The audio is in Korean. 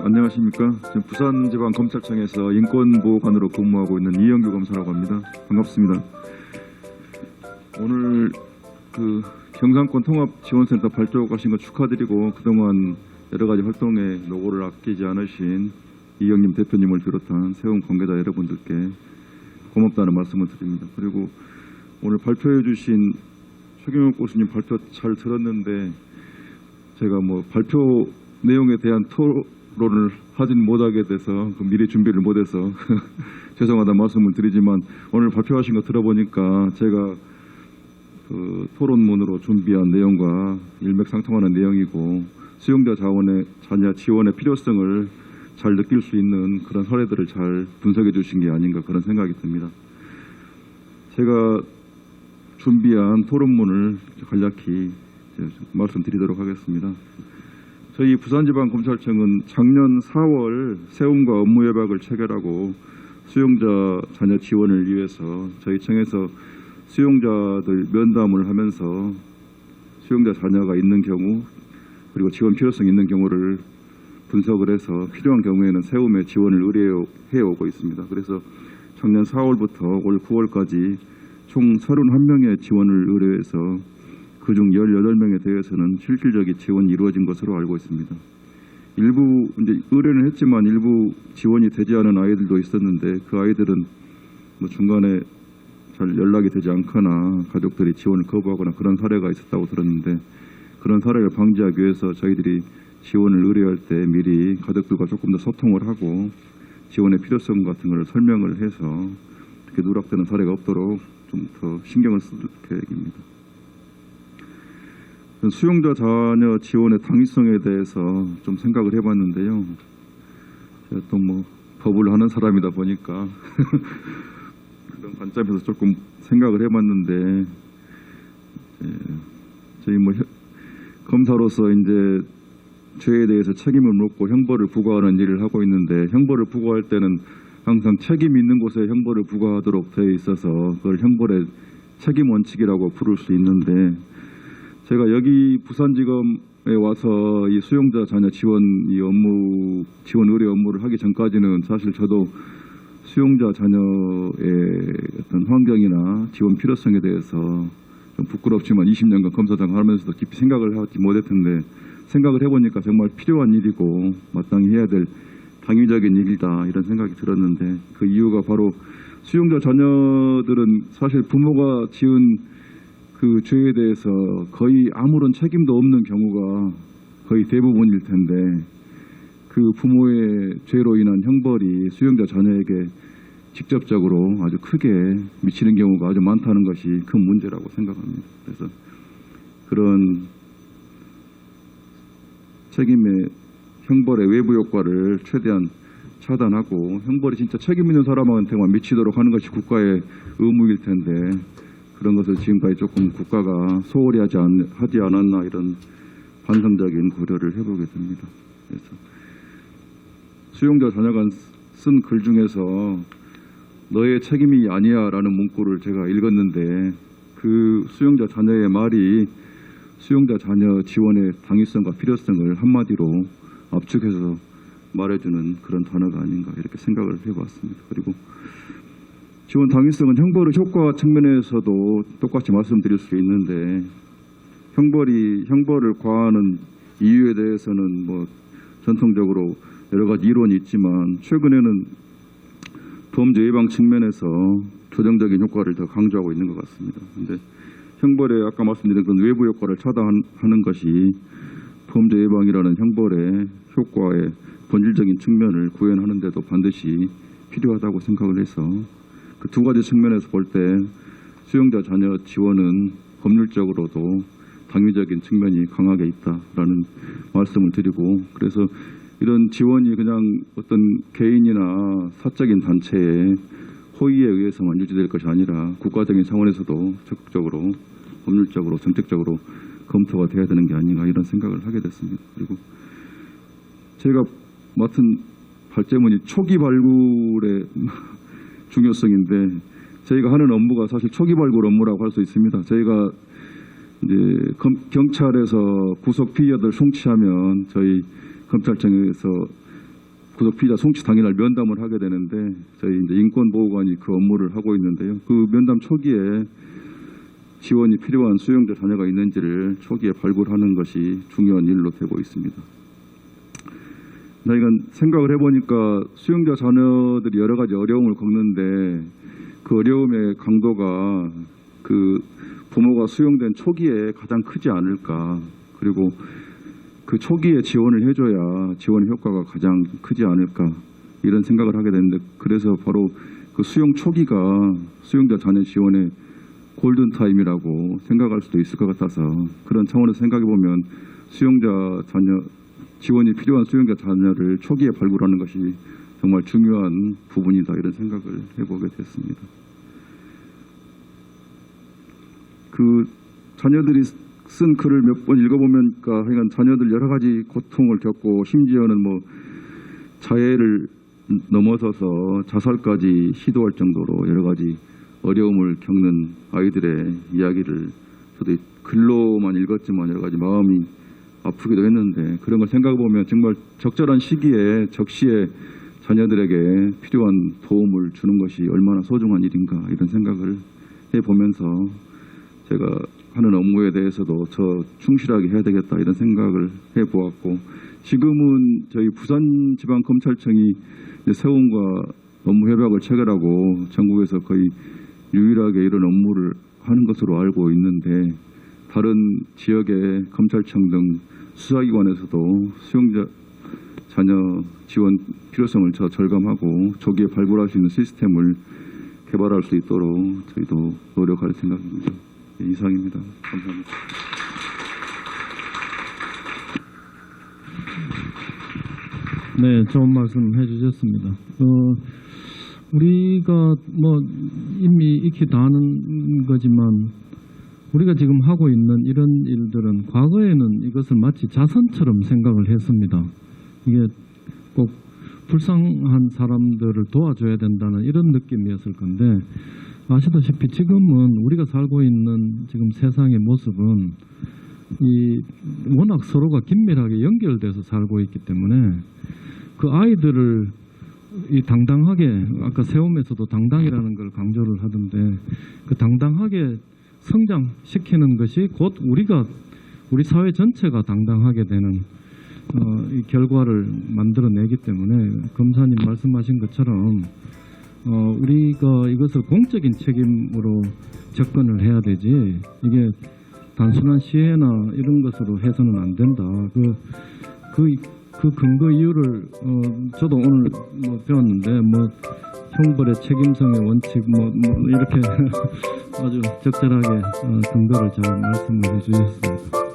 안녕하십니까. 지금 부산지방검찰청에서 인권보호관으로 근무하고 있는 이영규 검사라고 합니다. 반갑습니다. 오늘 경상권 통합지원센터 발족하신 거 축하드리고 그동안 여러 가지 활동에 노고를 아끼지 않으신 이영님 대표님을 비롯한 세움 관계자 여러분들께 고맙다는 말씀을 드립니다. 그리고 오늘 발표해 주신 최경욱 교수님 발표 잘 들었는데 제가 발표 내용에 대한 토론을 하진 못하게 돼서 미리 준비를 못해서 죄송하다는 말씀을 드리지만 오늘 발표하신 거 들어보니까 제가 토론문으로 준비한 내용과 일맥상통하는 내용이고 수용자 자녀 지원의 필요성을 잘 느낄 수 있는 그런 사례들을 잘 분석해 주신 게 아닌가 그런 생각이 듭니다. 제가 준비한 토론문을 간략히 말씀드리도록 하겠습니다. 저희 부산지방검찰청은 작년 4월 세움과 업무 예박을 체결하고 수용자 자녀 지원을 위해서 저희 청에서 수용자들 면담을 하면서 수용자 자녀가 있는 경우 그리고 지원 필요성이 있는 경우를 분석을 해서 필요한 경우에는 세움의 지원을 의뢰해 오고 있습니다. 그래서 작년 4월부터 올 9월까지 총 31명의 지원을 의뢰해서 그중 18명에 대해서는 실질적인 지원이 이루어진 것으로 알고 있습니다. 일부 이제 의뢰는 했지만 일부 지원이 되지 않은 아이들도 있었는데 그 아이들은 중간에 잘 연락이 되지 않거나 가족들이 지원을 거부하거나 그런 사례가 있었다고 들었는데 그런 사례를 방지하기 위해서 저희들이 지원을 의뢰할 때 미리 가족들과 조금 더 소통을 하고 지원의 필요성 같은 것을 설명을 해서 이렇게 누락되는 사례가 없도록 좀 더 신경을 쓸 계획입니다. 수용자 자녀 지원의 당위성에 대해서 좀 생각을 해봤는데요. 제가 또 법을 하는 사람이다 보니까 그런 관점에서 조금 생각을 해봤는데 저희 검사로서 이제 죄에 대해서 책임을 묻고 형벌을 부과하는 일을 하고 있는데 형벌을 부과할 때는 항상 책임 있는 곳에 형벌을 부과하도록 되어 있어서 그걸 형벌의 책임 원칙이라고 부를 수 있는데 제가 여기 부산지검에 와서 이 수용자 자녀 지원 지원 의뢰 업무를 하기 전까지는 사실 저도 수용자 자녀의 어떤 환경이나 지원 필요성에 대해서 좀 부끄럽지만 20년간 검사장 하면서도 깊이 생각을 하지 못했는데 생각을 해보니까 정말 필요한 일이고 마땅히 해야 될 당위적인 일이다 이런 생각이 들었는데 그 이유가 바로 수용자 자녀들은 사실 부모가 지은 그 죄에 대해서 거의 아무런 책임도 없는 경우가 거의 대부분일 텐데 그 부모의 죄로 인한 형벌이 수용자 자녀에게 직접적으로 아주 크게 미치는 경우가 아주 많다는 것이 큰 문제라고 생각합니다. 그래서 그런 책임의 형벌의 외부 효과를 최대한 차단하고 형벌이 진짜 책임 있는 사람한테만 미치도록 하는 것이 국가의 의무일 텐데 그런 것을 지금까지 조금 국가가 소홀히 하지 않았나 이런 반성적인 고려를 해보게 됩니다. 그래서 수용자 자녀가 쓴 글 중에서 너의 책임이 아니야 라는 문구를 제가 읽었는데 그 수용자 자녀의 말이 수용자 자녀 지원의 당위성과 필요성을 한마디로 압축해서 말해주는 그런 단어가 아닌가 이렇게 생각을 해봤습니다. 그리고 지원 당위성은 형벌의 효과 측면에서도 똑같이 말씀드릴 수 있는데 형벌을 과하는 이유에 대해서는 전통적으로 여러 가지 이론이 있지만 최근에는 범죄 예방 측면에서 조정적인 효과를 더 강조하고 있는 것 같습니다. 그런데 형벌의 아까 말씀드린 그런 외부 효과를 차단하는 것이 범죄 예방이라는 형벌의 효과의 본질적인 측면을 구현하는 데도 반드시 필요하다고 생각을 해서 그 두 가지 측면에서 볼 때 수용자 자녀 지원은 법률적으로도 당위적인 측면이 강하게 있다라는 말씀을 드리고 그래서 이런 지원이 그냥 어떤 개인이나 사적인 단체의 호의에 의해서만 유지될 것이 아니라 국가적인 차원에서도 적극적으로 법률적으로 정책적으로 검토가 돼야 되는 게 아닌가 이런 생각을 하게 됐습니다. 그리고 제가 맡은 발제문이 초기 발굴의 중요성인데 저희가 하는 업무가 사실 초기 발굴 업무라고 할 수 있습니다. 저희가 이제 경찰에서 구속 피의자들 송치하면 저희 검찰청에서 구속 피의자 송치 당일날 면담을 하게 되는데 저희 이제 인권보호관이 그 업무를 하고 있는데요. 그 면담 초기에 지원이 필요한 수용자 자녀가 있는지를 초기에 발굴하는 것이 중요한 일로 되고 있습니다. 저희가 생각을 해보니까 수용자 자녀들이 여러 가지 어려움을 겪는데 그 어려움의 강도가 그 부모가 수용된 초기에 가장 크지 않을까. 그리고 그 초기에 지원을 해줘야 지원 효과가 가장 크지 않을까. 이런 생각을 하게 되는데 그래서 바로 그 수용 초기가 수용자 자녀 지원의 골든타임이라고 생각할 수도 있을 것 같아서 그런 차원에서 생각해 보면 수용자 자녀 지원이 필요한 수용자 자녀를 초기에 발굴하는 것이 정말 중요한 부분이다 이런 생각을 해보게 됐습니다. 그 자녀들이 쓴 글을 몇 번 읽어보면 하여간 자녀들 여러 가지 고통을 겪고 심지어는 뭐 자해를 넘어서서 자살까지 시도할 정도로 여러 가지 어려움을 겪는 아이들의 이야기를 저도 글로만 읽었지만 여러 가지 마음이 아프기도 했는데 그런 걸 생각해 보면 정말 적절한 시기에 적시에 자녀들에게 필요한 도움을 주는 것이 얼마나 소중한 일인가 이런 생각을 해보면서 제가 하는 업무에 대해서도 더 충실하게 해야 되겠다 이런 생각을 해보았고 지금은 저희 부산지방검찰청이 세움과 업무 협약을 체결하고 전국에서 거의 유일하게 이런 업무를 하는 것으로 알고 있는데 다른 지역의 검찰청 등 수사기관에서도 수용자 자녀 지원 필요성을 절감하고 조기에 발굴할 수 있는 시스템을 개발할 수 있도록 저희도 노력할 생각입니다. 이상입니다. 감사합니다. 네, 좋은 말씀 해주셨습니다. 우리가 뭐 이미 익히 다 아는 거지만 우리가 지금 하고 있는 이런 일들은 과거에는 이것을 마치 자선처럼 생각을 했습니다. 이게 꼭 불쌍한 사람들을 도와줘야 된다는 이런 느낌이었을 건데 아시다시피 지금은 우리가 살고 있는 지금 세상의 모습은 이 워낙 서로가 긴밀하게 연결돼서 살고 있기 때문에 그 아이들을 이 당당하게 아까 세움에서도 당당이라는 걸 강조를 하던데 그 당당하게 성장시키는 것이 곧 우리 사회 전체가 당당하게 되는 이 결과를 만들어내기 때문에 검사님 말씀하신 것처럼 우리가 이것을 공적인 책임으로 접근을 해야 되지 이게 단순한 시혜나 이런 것으로 해서는 안 된다. 그 근거 이유를 저도 오늘 뭐 배웠는데 뭐 형벌의 책임성의 원칙 뭐 이렇게 아주 적절하게 근거를 잘 말씀을 해주셨습니다.